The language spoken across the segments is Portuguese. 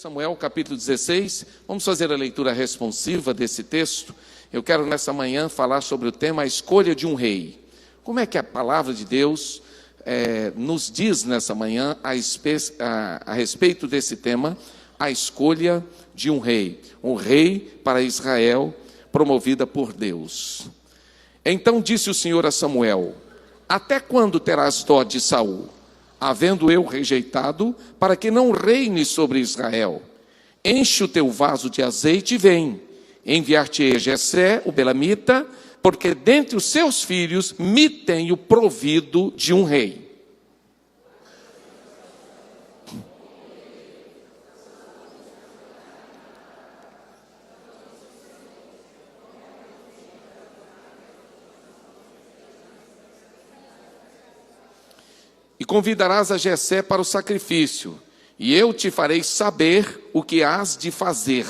Samuel, capítulo 16, vamos fazer a leitura responsiva desse texto. Eu quero nessa manhã falar sobre o tema a escolha de um rei. Como é que a palavra de Deus nos diz nessa manhã a respeito desse tema, a escolha de um rei para Israel, promovida por Deus. Então disse o Senhor a Samuel: até quando terás dó de Saul, havendo eu rejeitado, para que não reine sobre Israel? Enche o teu vaso de azeite e vem. Enviar-te-ei Jessé, o belamita, porque dentre os seus filhos me tenho provido de um rei. E convidarás a Jessé para o sacrifício, e eu te farei saber o que hás de fazer,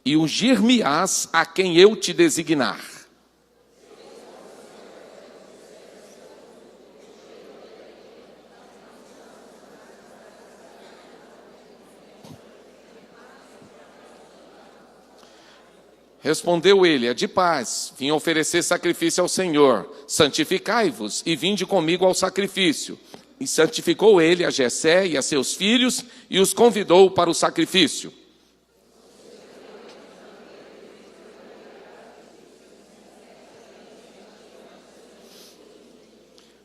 e ungir-me-ás a quem eu te designar. Respondeu ele: é de paz, vim oferecer sacrifício ao Senhor. Santificai-vos e vinde comigo ao sacrifício. E santificou ele a Jessé e a seus filhos, e os convidou para o sacrifício.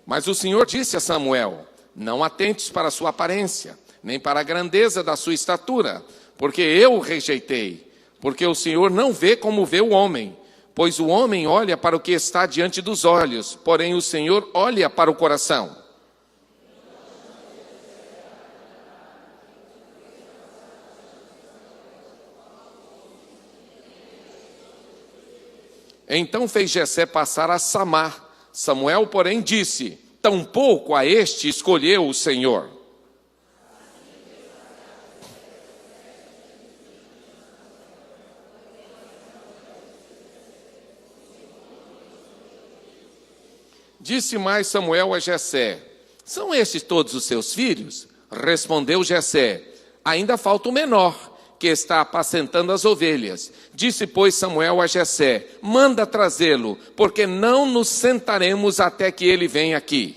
Mas o Senhor disse a Samuel: não atentes para a sua aparência, nem para a grandeza da sua estatura, porque eu o rejeitei. Porque o Senhor não vê como vê o homem, pois o homem olha para o que está diante dos olhos, porém o Senhor olha para o coração. Então fez Jessé passar a Samar. Samuel, porém, disse: tampouco a este escolheu o Senhor. Disse mais Samuel a Jessé: são estes todos os seus filhos? Respondeu Jessé: ainda falta o menor, que está apacentando as ovelhas. Disse, pois, Samuel a Jessé: manda trazê-lo, porque não nos sentaremos até que ele venha aqui.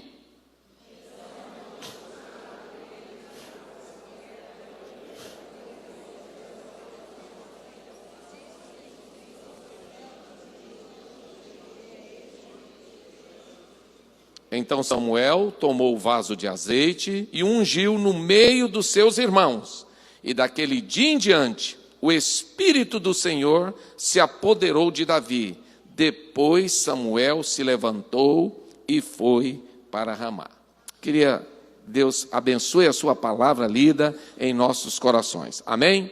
Então Samuel tomou o vaso de azeite e ungiu no meio dos seus irmãos. E daquele dia em diante, o Espírito do Senhor se apoderou de Davi. Depois Samuel se levantou e foi para Ramá. Queria Deus abençoe a sua palavra lida em nossos corações. Amém?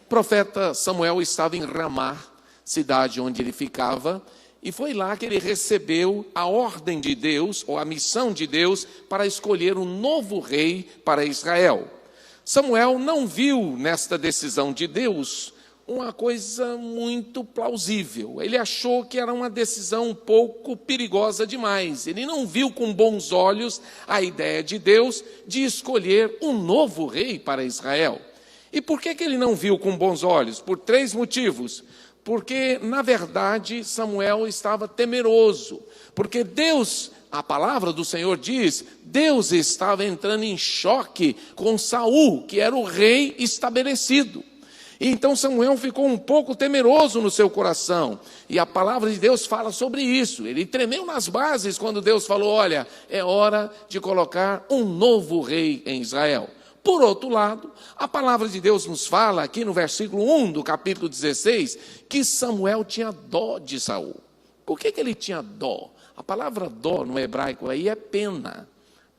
O profeta Samuel estava em Ramá, cidade onde ele ficava, e foi lá que ele recebeu a ordem de Deus, ou a missão de Deus, para escolher um novo rei para Israel. Samuel não viu nesta decisão de Deus uma coisa muito plausível. Ele achou que era uma decisão um pouco perigosa demais. Ele não viu com bons olhos a ideia de Deus de escolher um novo rei para Israel. E por que ele não viu com bons olhos? Por 3 motivos. Porque, na verdade, Samuel estava temeroso, porque Deus, a palavra do Senhor diz, Deus estava entrando em choque com Saul, que era o rei estabelecido. E então Samuel ficou um pouco temeroso no seu coração, e a palavra de Deus fala sobre isso. Ele tremeu nas bases quando Deus falou: olha, é hora de colocar um novo rei em Israel. Por outro lado, a palavra de Deus nos fala aqui no versículo 1 do capítulo 16, que Samuel tinha dó de Saul. Por que ele tinha dó? A palavra dó no hebraico aí é pena.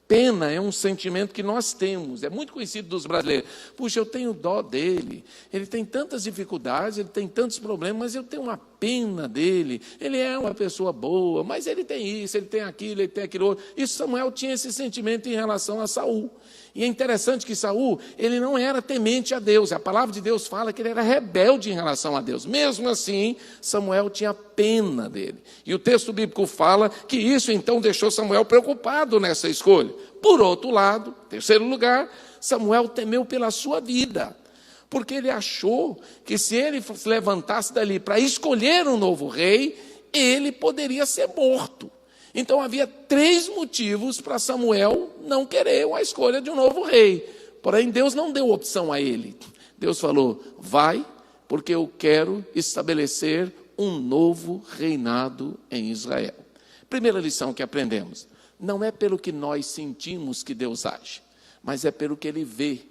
Pena é um sentimento que nós temos, é muito conhecido dos brasileiros. Puxa, eu tenho dó dele, ele tem tantas dificuldades, ele tem tantos problemas, mas eu tenho uma pena dele. Ele é uma pessoa boa, mas ele tem isso, ele tem aquilo, ele tem aquilo outro. E Samuel tinha esse sentimento em relação a Saul. E é interessante que Saul, ele não era temente a Deus. A palavra de Deus fala que ele era rebelde em relação a Deus. Mesmo assim, Samuel tinha pena dele. E o texto bíblico fala que isso então deixou Samuel preocupado nessa escolha. Por outro lado, terceiro lugar, Samuel temeu pela sua vida. porque ele achou que se ele se levantasse dali para escolher um novo rei, ele poderia ser morto. Então havia 3 motivos para Samuel não querer a escolha de um novo rei. Porém, Deus não deu opção a ele. Deus falou: vai, porque eu quero estabelecer um novo reinado em Israel. Primeira lição que aprendemos: não é pelo que nós sentimos que Deus age, mas é pelo que Ele vê.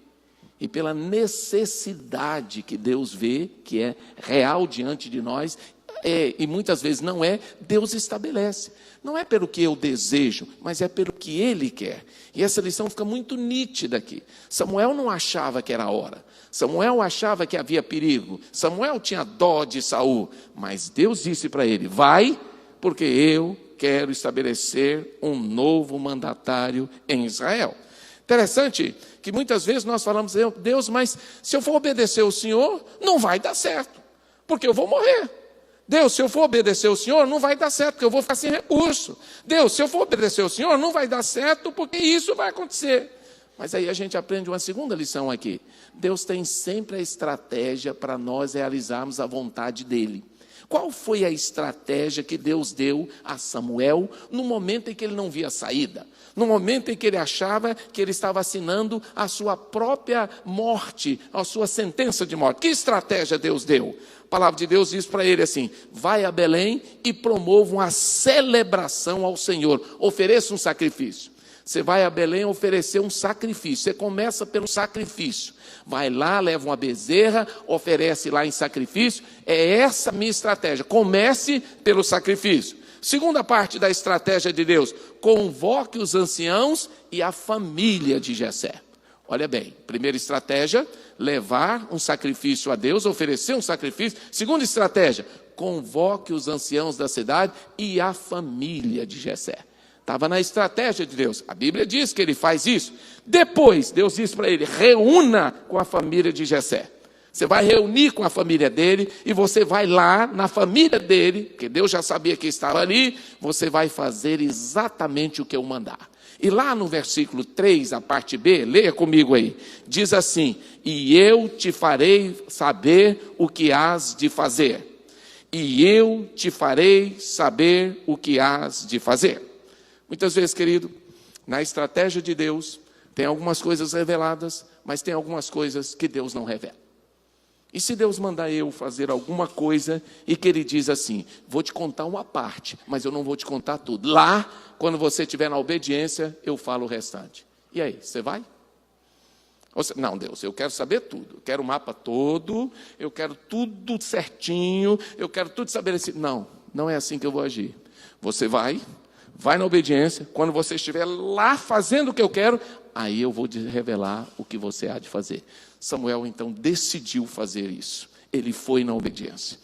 E pela necessidade que Deus vê, que é real diante de nós, e muitas vezes não é, Deus estabelece. Não é pelo que eu desejo, mas é pelo que Ele quer. E essa lição fica muito nítida aqui. Samuel não achava que era a hora. Samuel achava que havia perigo. Samuel tinha dó de Saul. Mas Deus disse para ele: vai, porque eu quero estabelecer um novo mandatário em Israel. Interessante que muitas vezes nós falamos: Deus, mas se eu for obedecer o Senhor, não vai dar certo, porque eu vou morrer. Deus, se eu for obedecer o Senhor, não vai dar certo, porque eu vou ficar sem recurso. Deus, se eu for obedecer o Senhor, não vai dar certo, porque isso vai acontecer. Mas aí a gente aprende uma segunda lição aqui. Deus tem sempre a estratégia para nós realizarmos a vontade dEle. Qual foi a estratégia que Deus deu a Samuel no momento em que ele não via saída? No momento em que ele achava que ele estava assinando a sua própria morte, a sua sentença de morte. Que estratégia Deus deu? A palavra de Deus diz para ele assim: vai a Belém e promova uma celebração ao Senhor, ofereça um sacrifício. Você vai a Belém oferecer um sacrifício, você começa pelo sacrifício. Vai lá, leva uma bezerra, oferece lá em sacrifício. É essa a minha estratégia, comece pelo sacrifício. Segunda parte da estratégia de Deus: convoque os anciãos e a família de Jessé. Olha bem, primeira estratégia, levar um sacrifício a Deus, oferecer um sacrifício. Segunda estratégia, convoque os anciãos da cidade e a família de Jessé. Estava na estratégia de Deus. A Bíblia diz que ele faz isso. Depois, Deus diz para ele: reúna com a família de Jessé. Você vai reunir com a família dele e você vai lá na família dele, porque Deus já sabia que estava ali, você vai fazer exatamente o que eu mandar. E lá no versículo 3, a parte B, leia comigo aí, diz assim: e eu te farei saber o que hás de fazer. E eu te farei saber o que hás de fazer. Muitas vezes, querido, na estratégia de Deus, tem algumas coisas reveladas, mas tem algumas coisas que Deus não revela. E se Deus mandar eu fazer alguma coisa e que Ele diz assim: vou te contar uma parte, mas eu não vou te contar tudo. Lá, quando você estiver na obediência, eu falo o restante. E aí, você vai? Não, Deus, eu quero saber tudo. Eu quero o mapa todo, eu quero tudo certinho, eu quero tudo estabelecido. Não, não é assim que eu vou agir. Você vai na obediência. Quando você estiver lá fazendo o que eu quero, aí eu vou te revelar o que você há de fazer. Samuel, então, decidiu fazer isso. Ele foi na obediência.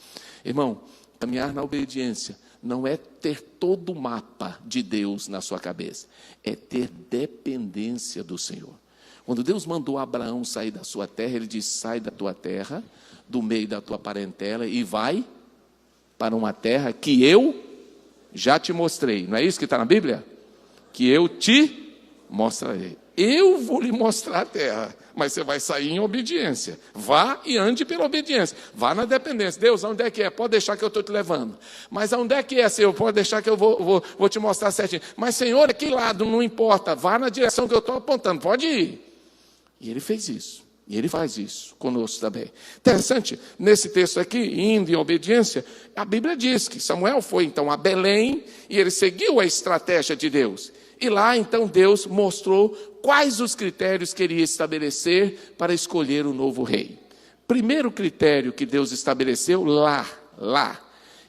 Irmão, caminhar na obediência não é ter todo o mapa de Deus na sua cabeça. É ter dependência do Senhor. Quando Deus mandou Abraão sair da sua terra, Ele disse: sai da tua terra, do meio da tua parentela, e vai para uma terra que eu já te mostrei. Não é isso que está na Bíblia? Que eu te mostrarei. Eu vou lhe mostrar a terra, mas você vai sair em obediência. Vá e ande pela obediência. Vá na dependência. Deus, onde é que é? Pode deixar que eu estou te levando. Mas onde é que é, Senhor? Pode deixar que eu vou te mostrar certinho. Mas, Senhor, que lado? Não importa. Vá na direção que eu estou apontando. Pode ir. E Ele fez isso. E Ele faz isso conosco também. Interessante, nesse texto aqui, indo em obediência, a Bíblia diz que Samuel foi então a Belém e ele seguiu a estratégia de Deus. E lá então Deus mostrou quais os critérios que ele ia estabelecer para escolher o novo rei. Primeiro critério que Deus estabeleceu lá,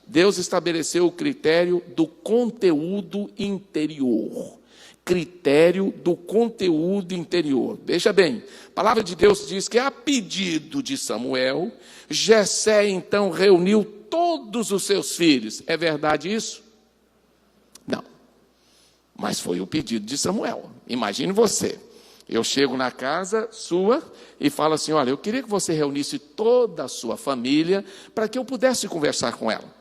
Deus estabeleceu o critério do conteúdo interior. Critério do conteúdo interior. Veja bem, a palavra de Deus diz que a pedido de Samuel, Jessé então reuniu todos os seus filhos. É verdade isso? Não. Mas foi o pedido de Samuel. Imagine você. Eu chego na casa sua e falo assim: olha, eu queria que você reunisse toda a sua família para que eu pudesse conversar com ela.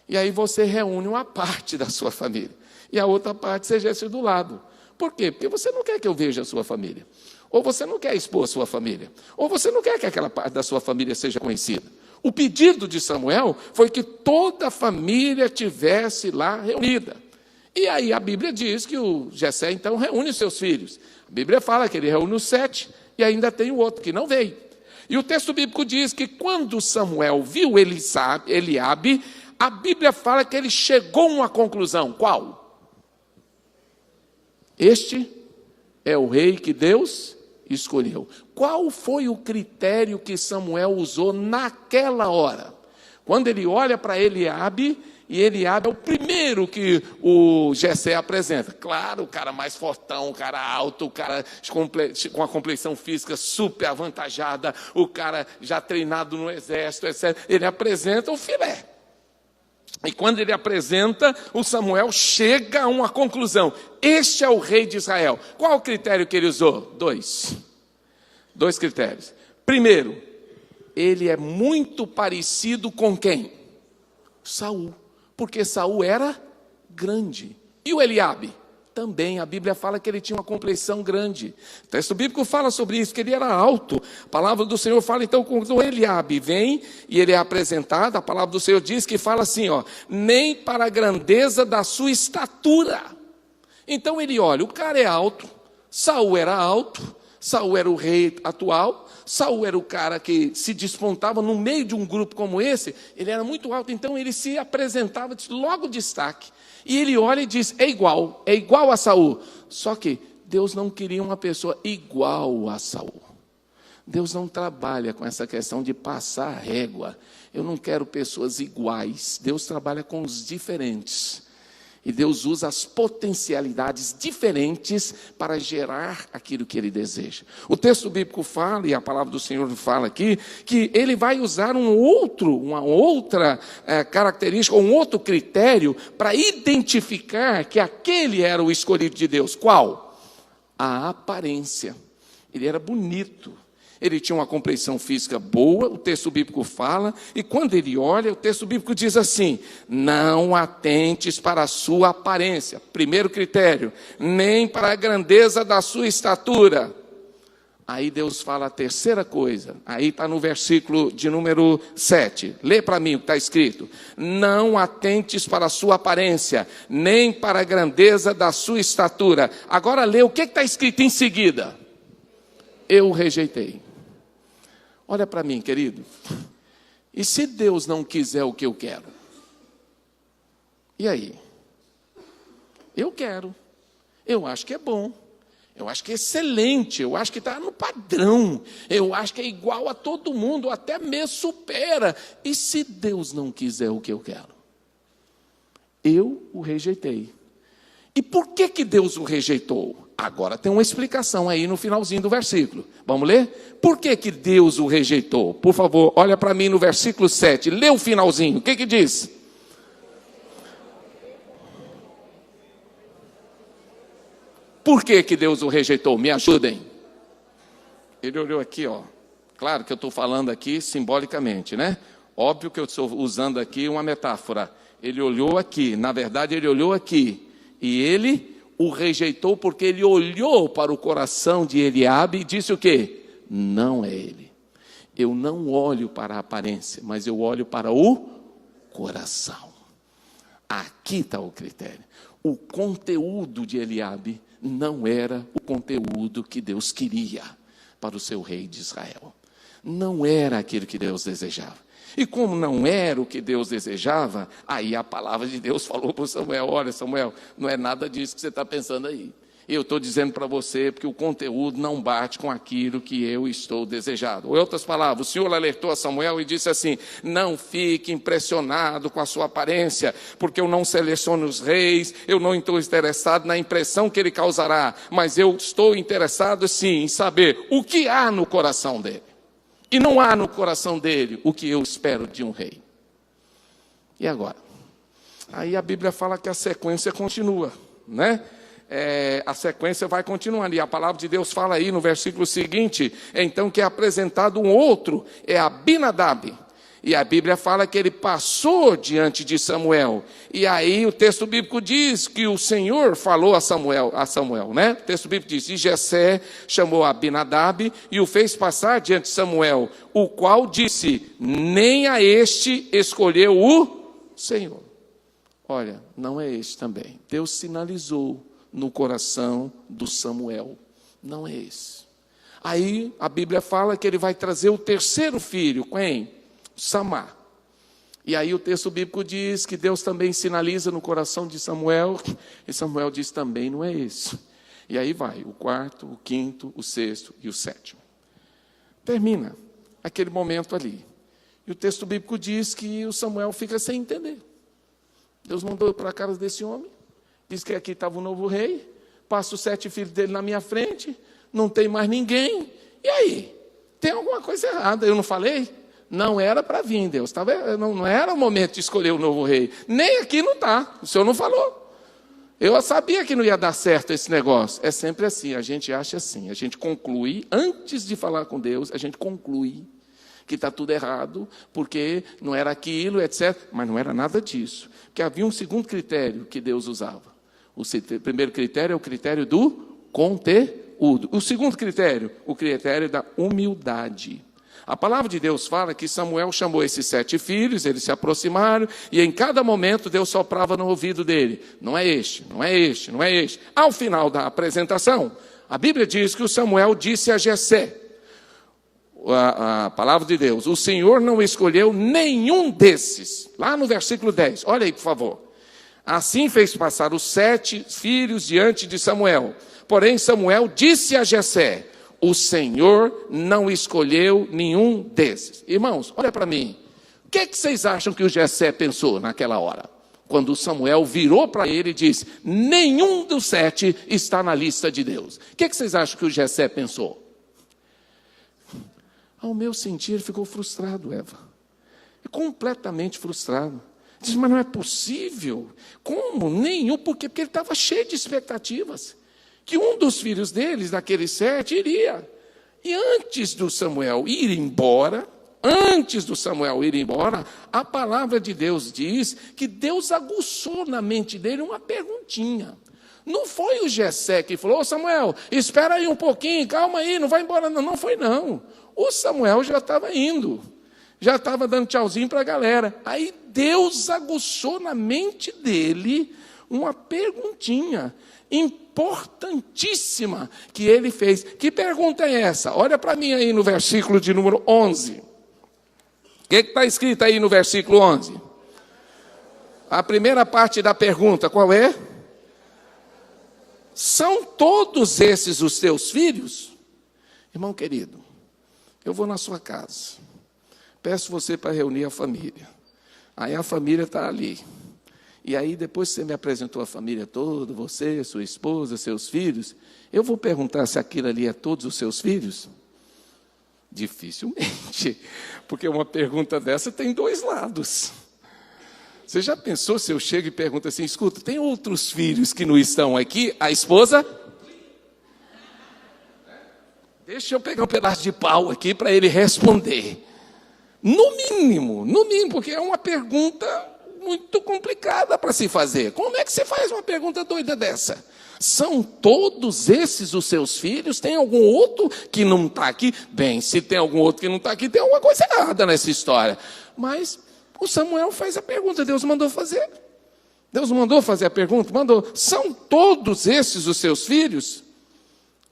E aí você reúne uma parte da sua família. E a outra parte você exerce do lado. Por quê? Porque você não quer que eu veja a sua família. Ou você não quer expor a sua família, ou você não quer que aquela parte da sua família seja conhecida. O pedido de Samuel foi que toda a família tivesse lá reunida. E aí a Bíblia diz que o Jessé então reúne os seus filhos. A Bíblia fala que ele reúne os 7 e ainda tem o outro que não veio. E o texto bíblico diz que quando Samuel viu Eliabe, a Bíblia fala que ele chegou a uma conclusão. Qual? Este é o rei que Deus escolheu. Qual foi o critério que Samuel usou naquela hora? Quando ele olha para Eliabe, e Eliabe é o primeiro que o Jessé apresenta. Claro, o cara mais fortão, o cara alto, o cara com a complexão física super avantajada, o cara já treinado no exército, etc. Ele apresenta o filé. E quando ele apresenta, o Samuel chega a uma conclusão. Este é o rei de Israel. Qual o critério que ele usou? 2 critérios. Primeiro, ele é muito parecido com quem? Saul. Porque Saul era grande. E o Eliabe? Também, a Bíblia fala que ele tinha uma complexão grande. O texto bíblico fala sobre isso, que ele era alto. A palavra do Senhor fala, então, quando Eliabe vem e ele é apresentado, a palavra do Senhor diz que fala assim, ó, nem para a grandeza da sua estatura. Então ele olha, o cara é alto, Saul era alto, Saul era o rei atual, Saul era o cara que se despontava no meio de um grupo como esse, ele era muito alto, então ele se apresentava logo destaque. E ele olha e diz, é igual a Saul. Só que Deus não queria uma pessoa igual a Saul. Deus não trabalha com essa questão de passar a régua. Eu não quero pessoas iguais. Deus trabalha com os diferentes. E Deus usa as potencialidades diferentes para gerar aquilo que Ele deseja. O texto bíblico fala, e a palavra do Senhor fala aqui, que Ele vai usar uma outra característica, um outro critério para identificar que aquele era o escolhido de Deus. Qual? A aparência. Ele era bonito. Ele tinha uma complexão física boa, o texto bíblico fala, e quando ele olha, o texto bíblico diz assim, não atentes para a sua aparência. Primeiro critério, nem para a grandeza da sua estatura. Aí Deus fala a terceira coisa, aí está no versículo de número 7. Lê para mim o que está escrito. Não atentes para a sua aparência, nem para a grandeza da sua estatura. Agora lê o que está escrito em seguida. Eu o rejeitei. Olha para mim, querido. E se Deus não quiser o que eu quero? E aí? Eu quero. Eu acho que é bom. Eu acho que é excelente. Eu acho que está no padrão. Eu acho que é igual a todo mundo, até mesmo supera. E se Deus não quiser o que eu quero? Eu o rejeitei. E por que Deus o rejeitou? Agora tem uma explicação aí no finalzinho do versículo. Vamos ler? Por que Deus o rejeitou? Por favor, olha para mim no versículo 7. Lê o finalzinho. O que diz? Por que Deus o rejeitou? Me ajudem. Ele olhou aqui, ó. Claro que eu estou falando aqui simbolicamente, né? Óbvio que eu estou usando aqui uma metáfora. Ele olhou aqui. Na verdade, ele olhou aqui. E ele o rejeitou porque ele olhou para o coração de Eliabe e disse o quê? Não é ele. Eu não olho para a aparência, mas eu olho para o coração. Aqui está o critério. O conteúdo de Eliabe não era o conteúdo que Deus queria para o seu rei de Israel. Não era aquilo que Deus desejava. E como não era o que Deus desejava, aí a palavra de Deus falou para Samuel, olha Samuel, não é nada disso que você está pensando aí. Eu estou dizendo para você porque o conteúdo não bate com aquilo que eu estou desejando. Ou em outras palavras, o Senhor alertou a Samuel e disse assim, não fique impressionado com a sua aparência, porque eu não seleciono os reis, eu não estou interessado na impressão que ele causará, mas eu estou interessado sim em saber o que há no coração dele. E não há no coração dele o que eu espero de um rei. E agora? Aí a Bíblia fala que a sequência continua, né? A sequência vai continuando. E a palavra de Deus fala aí no versículo seguinte, então que é apresentado um outro, é Abinadab. E a Bíblia fala que ele passou diante de Samuel. E aí o texto bíblico diz que o Senhor falou a Samuel, né? O texto bíblico diz: e Jessé chamou Abinadab e o fez passar diante de Samuel, o qual disse: nem a este escolheu o Senhor. Olha, não é este também. Deus sinalizou no coração do Samuel. Não é esse. Aí a Bíblia fala que ele vai trazer o terceiro filho. Quem? Samar. E aí o texto bíblico diz que Deus também sinaliza no coração de Samuel, e Samuel diz também não é esse. E aí vai o quarto, o quinto, o sexto e o sétimo. Termina aquele momento ali. E o texto bíblico diz que o Samuel fica sem entender. Deus mandou para a casa desse homem, diz que aqui estava o novo rei, passa os 7 filhos dele na minha frente, não tem mais ninguém. E aí? Tem alguma coisa errada, eu não falei? Não era para vir, Deus. Não era o momento de escolher o novo rei. Nem aqui não está. O Senhor não falou. Eu sabia que não ia dar certo esse negócio. É sempre assim, a gente acha assim. A gente conclui, antes de falar com Deus, a gente conclui que está tudo errado, porque não era aquilo, etc. Mas não era nada disso. Porque havia um segundo critério que Deus usava. O primeiro critério é o critério do conteúdo. O segundo critério, o critério da humildade. A palavra de Deus fala que Samuel chamou esses 7 filhos, eles se aproximaram, e em cada momento Deus soprava no ouvido dele: não é este, não é este, não é este. Ao final da apresentação, a Bíblia diz que o Samuel disse a Jessé, a palavra de Deus: o Senhor não escolheu nenhum desses. Lá no versículo 10, olha aí por favor. Assim fez passar os 7 filhos diante de Samuel. Porém Samuel disse a Jessé: o Senhor não escolheu nenhum desses. Irmãos, olha para mim. O que vocês acham que o Jessé pensou naquela hora? Quando Samuel virou para ele e disse: nenhum dos 7 está na lista de Deus. O que vocês acham que o Jessé pensou? Ao meu sentir, ele ficou frustrado, Eva. Completamente frustrado. Diz: mas não é possível. Como? Nenhum. Por quê? Porque ele estava cheio de expectativas. Que um dos filhos deles, daqueles 7, iria. E antes do Samuel ir embora, a palavra de Deus diz que Deus aguçou na mente dele uma perguntinha. Não foi o Jessé que falou: ô Samuel, espera aí um pouquinho, calma aí, não vai embora não. Não foi não. O Samuel já estava indo, já estava dando tchauzinho para a galera. Aí Deus aguçou na mente dele uma perguntinha importantíssima que ele fez. Que pergunta é essa? Olha para mim aí no versículo de número 11. O que está escrito aí no versículo 11? A primeira parte da pergunta, qual é? São todos esses os teus filhos? Irmão querido, eu vou na sua casa, peço você para reunir a família. Aí a família está ali. E aí, depois que você me apresentou a família toda, você, sua esposa, seus filhos, eu vou perguntar se aquilo ali é todos os seus filhos? Dificilmente, porque uma pergunta dessa tem 2 lados. Você já pensou se eu chego e pergunto assim: escuta, tem outros filhos que não estão aqui? A esposa? Deixa eu pegar um pedaço de pau aqui para ele responder. No mínimo, porque é uma pergunta muito complicada para se fazer. Como é que você faz uma pergunta doida dessa? São todos esses os seus filhos? Tem algum outro que não está aqui? Bem, se tem algum outro que não está aqui, tem alguma coisa errada nessa história. Mas o Samuel faz a pergunta, Deus mandou fazer. Deus mandou fazer a pergunta, mandou. São todos esses os seus filhos?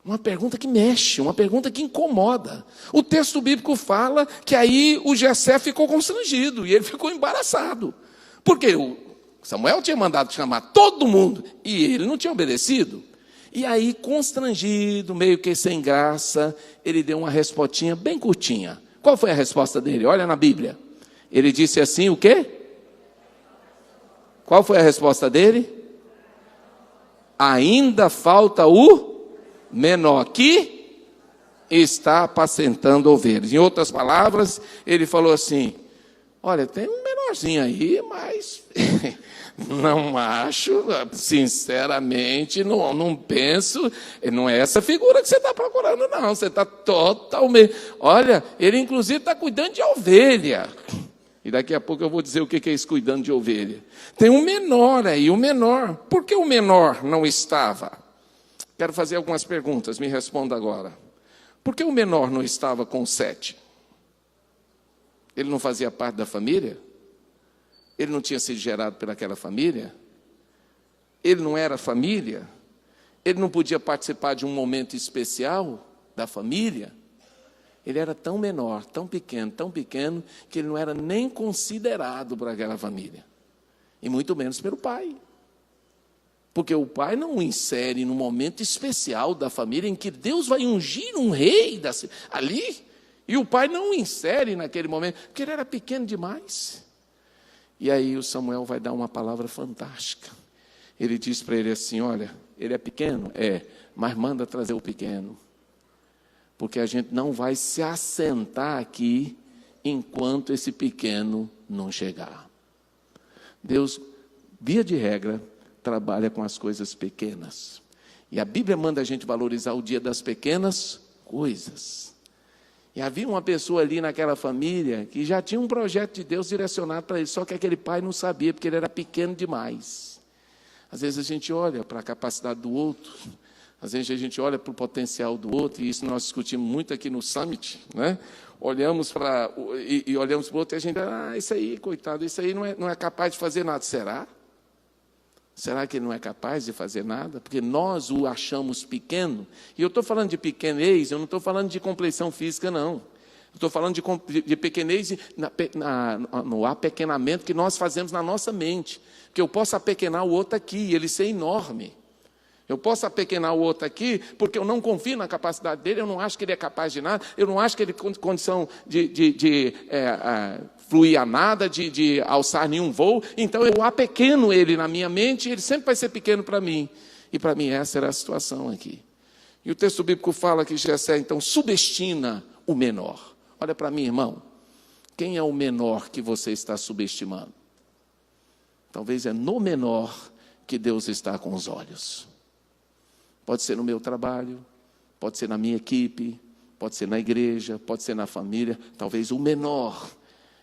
Uma pergunta que mexe, uma pergunta que incomoda. O texto bíblico fala que aí o Jessé ficou constrangido e ele ficou embaraçado. Porque o Samuel tinha mandado chamar todo mundo e ele não tinha obedecido. E aí, constrangido, meio que sem graça, ele deu uma respostinha bem curtinha. Qual foi a resposta dele? Olha na Bíblia. Ele disse assim, o quê? Qual foi a resposta dele? Ainda falta o menor que está apacentando ovelhas. Em outras palavras, ele falou assim: olha, tem um menorzinho aí, mas não acho, sinceramente, não penso, não é essa figura que você está procurando, não. Você está totalmente... Olha, ele inclusive está cuidando de ovelha. E daqui a pouco eu vou dizer o que é isso cuidando de ovelha. Tem um menor aí, o menor. Por que o menor não estava? Quero fazer algumas perguntas, me responda agora. Por que o menor não estava com os 7? Ele não fazia parte da família? Ele não tinha sido gerado pelaquela família? Ele não era família? Ele não podia participar de um momento especial da família? Ele era tão menor, tão pequeno, que ele não era nem considerado por aquela família. E muito menos pelo pai. Porque o pai não o insere no momento especial da família, em que Deus vai ungir um rei ali. E o pai não o insere naquele momento, porque ele era pequeno demais. E aí o Samuel vai dar uma palavra fantástica. Ele diz para ele assim, olha, ele é pequeno? É, mas manda trazer o pequeno. Porque a gente não vai se assentar aqui enquanto esse pequeno não chegar. Deus, via de regra, trabalha com as coisas pequenas. E a Bíblia manda a gente valorizar o dia das pequenas coisas. E havia uma pessoa ali naquela família que já tinha um projeto de Deus direcionado para ele, só que aquele pai não sabia, porque ele era pequeno demais. Às vezes a gente olha para a capacidade do outro, às vezes a gente olha para o potencial do outro, e isso nós discutimos muito aqui no Summit, né? Olhamos para olhamos para o outro e a gente, isso aí, coitado, isso aí não é capaz de fazer nada. Será? Será que ele não é capaz de fazer nada? Porque nós o achamos pequeno. E eu estou falando de pequenez, eu não estou falando de compleição física, não. Eu estou falando de pequenez no apequenamento que nós fazemos na nossa mente. Que eu posso apequenar o outro aqui e ele ser enorme. Eu posso apequenar o outro aqui porque eu não confio na capacidade dele, eu não acho que ele é capaz de nada, eu não acho que ele tem condição de fluir a nada, de alçar nenhum voo. Então eu apequeno ele na minha mente e ele sempre vai ser pequeno para mim. E para mim essa era a situação aqui. E o texto bíblico fala que Jessé então subestima o menor. Olha para mim, irmão. Quem é o menor que você está subestimando? Talvez é no menor que Deus está com os olhos. Pode ser no meu trabalho, pode ser na minha equipe, pode ser na igreja, pode ser na família. Talvez o menor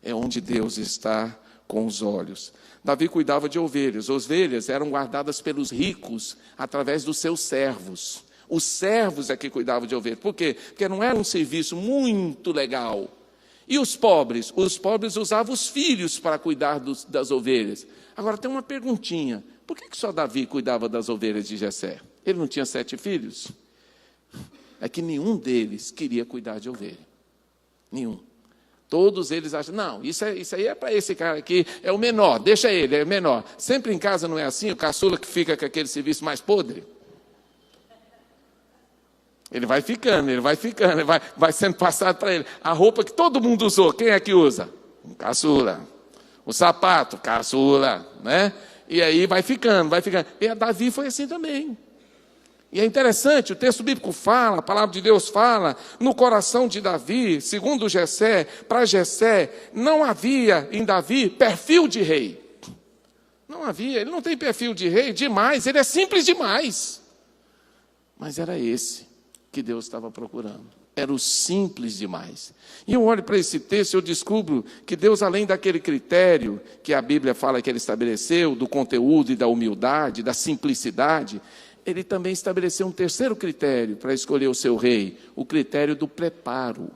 é onde Deus está com os olhos. Davi cuidava de ovelhas. Ovelhas eram guardadas pelos ricos através dos seus servos. Os servos é que cuidavam de ovelhas. Por quê? Porque não era um serviço muito legal. E os pobres? Os pobres usavam os filhos para cuidar das ovelhas. Agora tem uma perguntinha. Por que só Davi cuidava das ovelhas de Jessé? Ele não tinha 7 filhos? É que nenhum deles queria cuidar de ovelha. Nenhum. Todos eles acham, não, isso aí é para esse cara aqui, é o menor, deixa ele, é o menor. Sempre em casa não é assim, o caçula que fica com aquele serviço mais podre. Ele vai ficando, vai sendo passado para ele. A roupa que todo mundo usou, quem é que usa? O caçula. O sapato, caçula, né? E aí vai ficando. E a Davi foi assim também. E é interessante, o texto bíblico fala, a palavra de Deus fala, no coração de Davi, segundo Jessé, para Jessé, não havia em Davi perfil de rei. Não havia, ele não tem perfil de rei demais, ele é simples demais. Mas era esse que Deus estava procurando. Era o simples demais. E eu olho para esse texto e eu descubro que Deus, além daquele critério que a Bíblia fala que ele estabeleceu, do conteúdo e da humildade, da simplicidade, ele também estabeleceu um terceiro critério para escolher o seu rei, o critério do preparo.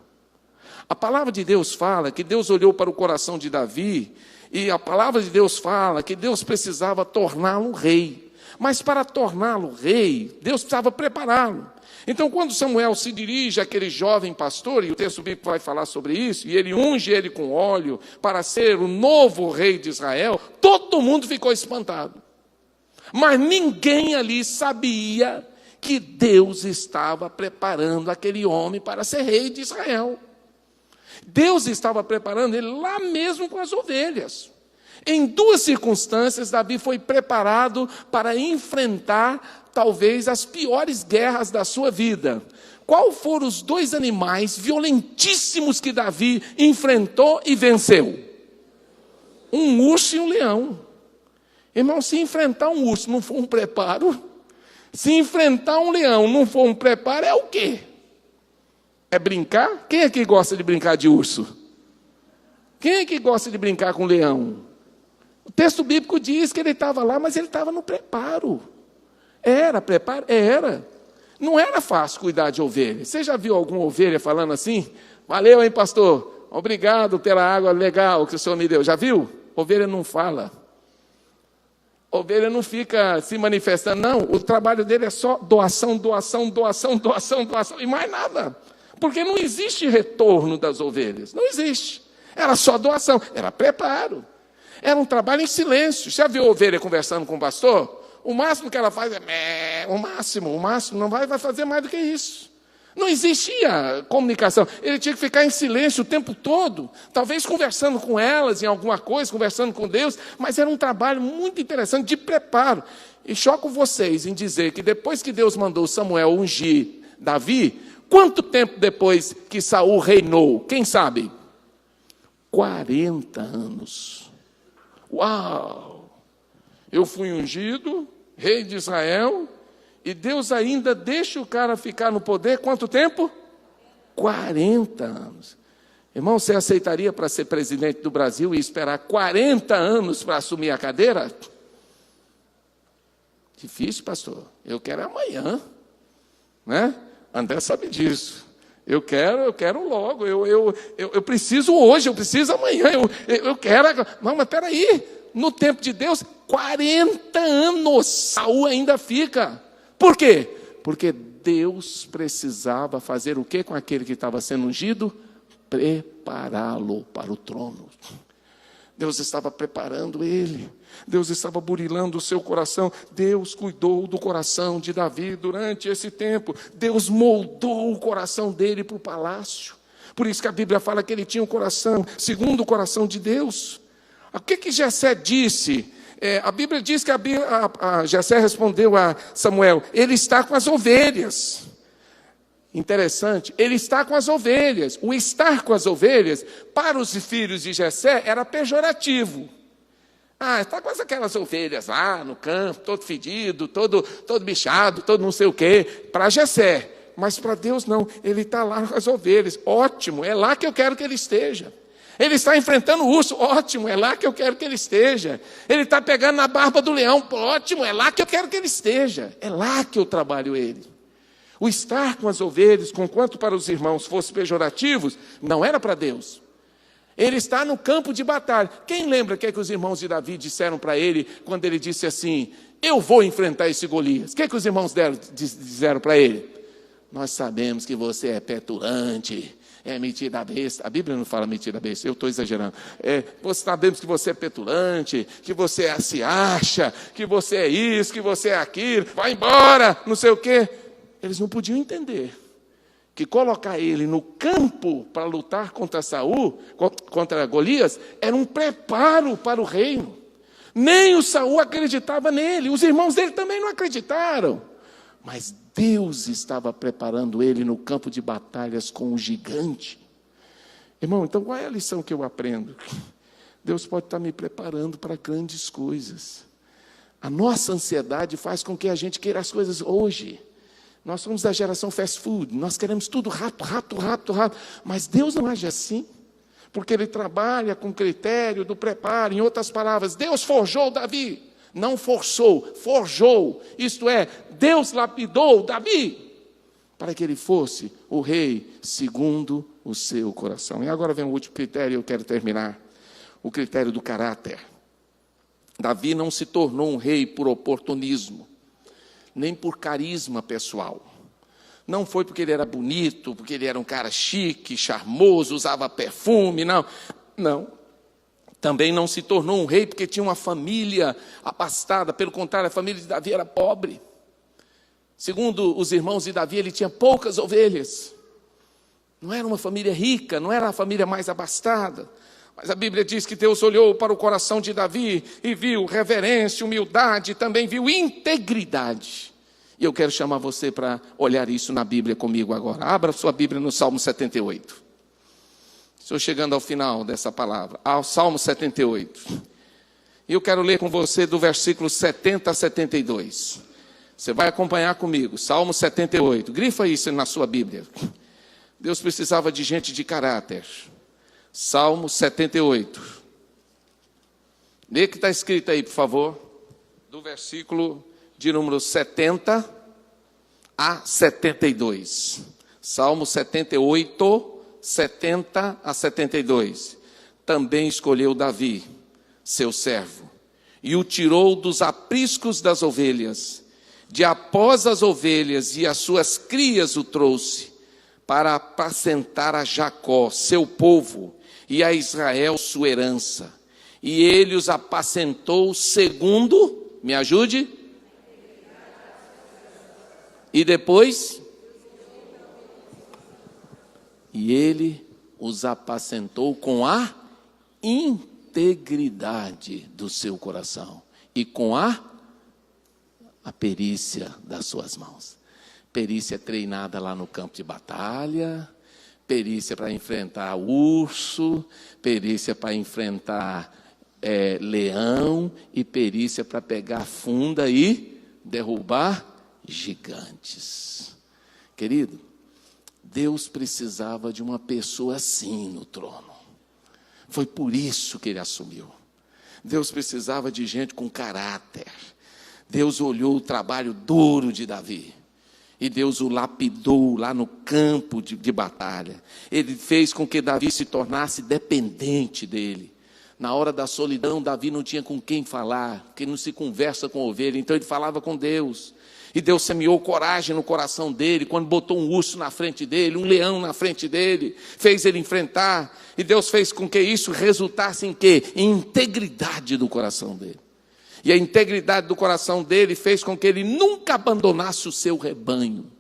A palavra de Deus fala que Deus olhou para o coração de Davi, e a palavra de Deus fala que Deus precisava torná-lo rei. Mas para torná-lo rei, Deus precisava prepará-lo. Então, quando Samuel se dirige àquele jovem pastor, e o texto bíblico vai falar sobre isso, e ele unge ele com óleo para ser o novo rei de Israel, todo mundo ficou espantado. Mas ninguém ali sabia que Deus estava preparando aquele homem para ser rei de Israel. Deus estava preparando ele lá mesmo com as ovelhas. Em 2 circunstâncias, Davi foi preparado para enfrentar talvez as piores guerras da sua vida. Qual foram os 2 animais violentíssimos que Davi enfrentou e venceu? Um urso e um leão. Irmão, se enfrentar um urso não for um preparo, se enfrentar um leão não for um preparo, é o quê? É brincar? Quem aqui gosta de brincar de urso? Quem é que gosta de brincar com o leão? O texto bíblico diz que ele estava lá, mas ele estava no preparo. Era preparo? Era. Não era fácil cuidar de ovelha. Você já viu alguma ovelha falando assim? Valeu, hein, pastor? Obrigado pela água legal que o senhor me deu. Já viu? Ovelha não fala. Ovelha não fica se manifestando, não. O trabalho dele é só doação, doação, doação, doação, doação, e mais nada. Porque não existe retorno das ovelhas. Não existe. Era só doação, era preparo. Era um trabalho em silêncio. Já viu a ovelha conversando com o pastor? O máximo que ela faz é o máximo, não vai fazer mais do que isso. Não existia comunicação. Ele tinha que ficar em silêncio o tempo todo, talvez conversando com elas em alguma coisa, conversando com Deus, mas era um trabalho muito interessante de preparo. E choco vocês em dizer que depois que Deus mandou Samuel ungir Davi, quanto tempo depois que Saul reinou? Quem sabe? 40 anos. Uau! Eu fui ungido, rei de Israel, e Deus ainda deixa o cara ficar no poder, quanto tempo? 40 anos. Irmão, você aceitaria para ser presidente do Brasil e esperar 40 anos para assumir a cadeira? Difícil, pastor. Eu quero amanhã. Né? André sabe disso. Eu quero logo. Eu preciso hoje, eu preciso amanhã. Eu quero. Não, mas espera aí. No tempo de Deus, 40 anos. Saul ainda fica. Por quê? Porque Deus precisava fazer o que com aquele que estava sendo ungido? Prepará-lo para o trono. Deus estava preparando ele. Deus estava burilando o seu coração. Deus cuidou do coração de Davi durante esse tempo. Deus moldou o coração dele para o palácio. Por isso que a Bíblia fala que ele tinha um coração segundo o coração de Deus. O que Jessé disse? A Bíblia diz que Jessé respondeu a Samuel: ele está com as ovelhas. Interessante, ele está com as ovelhas. O estar com as ovelhas, para os filhos de Jessé, era pejorativo. Está com aquelas ovelhas lá no campo, todo fedido, todo bichado, todo não sei o quê, para Jessé. Mas para Deus não, ele está lá com as ovelhas. Ótimo, é lá que eu quero que ele esteja. Ele está enfrentando o urso, ótimo, é lá que eu quero que ele esteja. Ele está pegando na barba do leão, ótimo, é lá que eu quero que ele esteja. É lá que eu trabalho ele. O estar com as ovelhas, conquanto para os irmãos fosse pejorativos, não era para Deus. Ele está no campo de batalha. Quem lembra o que os irmãos de Davi disseram para ele, quando ele disse assim: eu vou enfrentar esse Golias? O que os irmãos disseram para ele? Nós sabemos que você é petulante, é metida a besta. A Bíblia não fala metida a besta, eu estou exagerando. Sabemos que você é petulante, que você se acha, que você é isso, que você é aquilo, vai embora, não sei o quê. Eles não podiam entender que colocar ele no campo para lutar contra Saul, contra Golias, era um preparo para o reino. Nem o Saul acreditava nele, os irmãos dele também não acreditaram. Mas Deus estava preparando ele no campo de batalhas com o gigante. Irmão, então qual é a lição que eu aprendo? Deus pode estar me preparando para grandes coisas. A nossa ansiedade faz com que a gente queira as coisas hoje. Nós somos da geração fast food, nós queremos tudo rápido. Mas Deus não age assim, porque Ele trabalha com critério do preparo. Em outras palavras, Deus forjou Davi. Não forçou, forjou. Isto é, Deus lapidou Davi para que ele fosse o rei segundo o seu coração. E agora vem o último critério, eu quero terminar. O critério do caráter. Davi não se tornou um rei por oportunismo, nem por carisma pessoal. Não foi porque ele era bonito, porque ele era um cara chique, charmoso, usava perfume, não. Também não se tornou um rei porque tinha uma família abastada. Pelo contrário, a família de Davi era pobre. Segundo os irmãos de Davi, ele tinha poucas ovelhas. Não era uma família rica, não era a família mais abastada. Mas a Bíblia diz que Deus olhou para o coração de Davi e viu reverência, humildade, também viu integridade. E eu quero chamar você para olhar isso na Bíblia comigo agora. Abra sua Bíblia no Salmo 78. Estou chegando ao final dessa palavra, ao Salmo 78. E eu quero ler com você do versículo 70 a 72. Você vai acompanhar comigo, Salmo 78. Grifa isso na sua Bíblia. Deus precisava de gente de caráter. Salmo 78. Lê o que está escrito aí, por favor, do versículo de número 70 a 72. Salmo 78, 70 a 72. Também escolheu Davi, seu servo, e o tirou dos apriscos das ovelhas, de após as ovelhas, e as suas crias o trouxe, para apacentar a Jacó, seu povo, e a Israel, sua herança. E ele os apacentou segundo, me ajude? E depois? E ele os apacentou com a integridade do seu coração e com a perícia das suas mãos. Perícia treinada lá no campo de batalha, perícia para enfrentar urso, perícia para enfrentar leão e perícia para pegar funda e derrubar gigantes. Querido, Deus precisava de uma pessoa assim no trono. Foi por isso que ele assumiu. Deus precisava de gente com caráter. Deus olhou o trabalho duro de Davi e Deus o lapidou lá no campo de batalha. Ele fez com que Davi se tornasse dependente dele. Na hora da solidão, Davi não tinha com quem falar, porque não se conversa com ovelha, então ele falava com Deus. E Deus semeou coragem no coração dele, quando botou um urso na frente dele, um leão na frente dele, fez ele enfrentar. E Deus fez com que isso resultasse em quê? Em integridade do coração dele. E a integridade do coração dele fez com que ele nunca abandonasse o seu rebanho.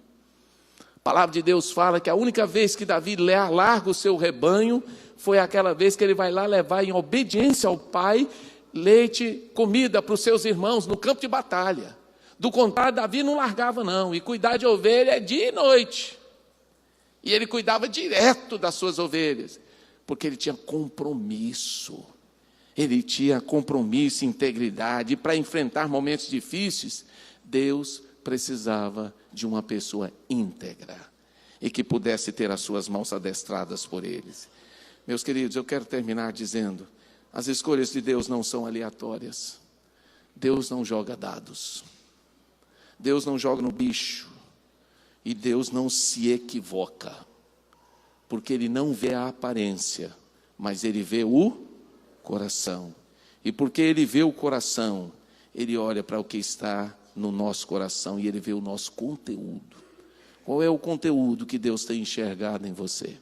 A palavra de Deus fala que a única vez que Davi larga o seu rebanho foi aquela vez que ele vai lá levar em obediência ao pai leite, comida para os seus irmãos no campo de batalha. Do contrário, Davi não largava não, e cuidar de ovelha é dia e noite. E ele cuidava direto das suas ovelhas, porque ele tinha compromisso. Ele tinha compromisso e integridade, e para enfrentar momentos difíceis, Deus precisava de uma pessoa íntegra, e que pudesse ter as suas mãos adestradas por eles. Meus queridos, eu quero terminar dizendo, as escolhas de Deus não são aleatórias. Deus não joga dados. Deus não joga no bicho. E Deus não se equivoca. Porque Ele não vê a aparência, mas Ele vê o coração. E porque Ele vê o coração, Ele olha para o que está no nosso coração e Ele vê o nosso conteúdo. Qual é o conteúdo que Deus tem enxergado em você?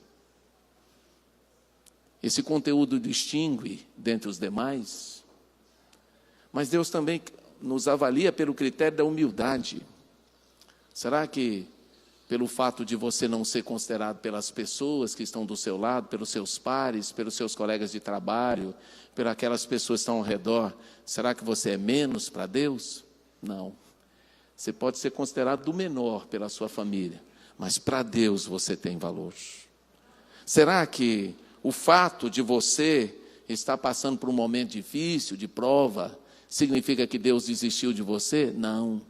Esse conteúdo distingue dentre os demais, mas Deus também nos avalia pelo critério da humildade. Será que, pelo fato de você não ser considerado pelas pessoas que estão do seu lado, pelos seus pares, pelos seus colegas de trabalho, por aquelas pessoas que estão ao redor, será que você é menos para Deus? Não. Você pode ser considerado do menor pela sua família, mas para Deus você tem valor. Será que o fato de você estar passando por um momento difícil, de prova, significa que Deus desistiu de você? Não.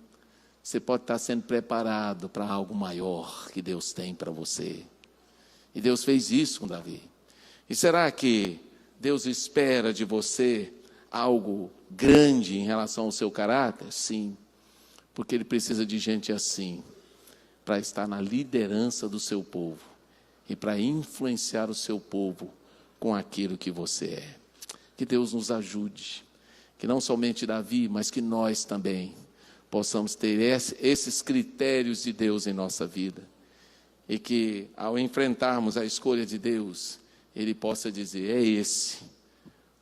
Você pode estar sendo preparado para algo maior que Deus tem para você. E Deus fez isso com Davi. E será que Deus espera de você algo grande em relação ao seu caráter? Sim. Porque Ele precisa de gente assim, para estar na liderança do seu povo e para influenciar o seu povo com aquilo que você é. Que Deus nos ajude, que não somente Davi, mas que nós também possamos ter esses critérios de Deus em nossa vida, e que ao enfrentarmos a escolha de Deus, Ele possa dizer, é esse,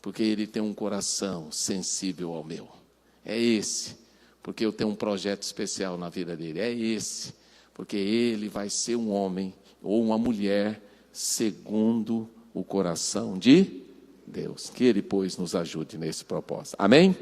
porque Ele tem um coração sensível ao meu, é esse, porque eu tenho um projeto especial na vida dele, é esse, porque ele vai ser um homem ou uma mulher segundo o coração de Deus. Que Ele, pois, nos ajude nesse propósito. Amém?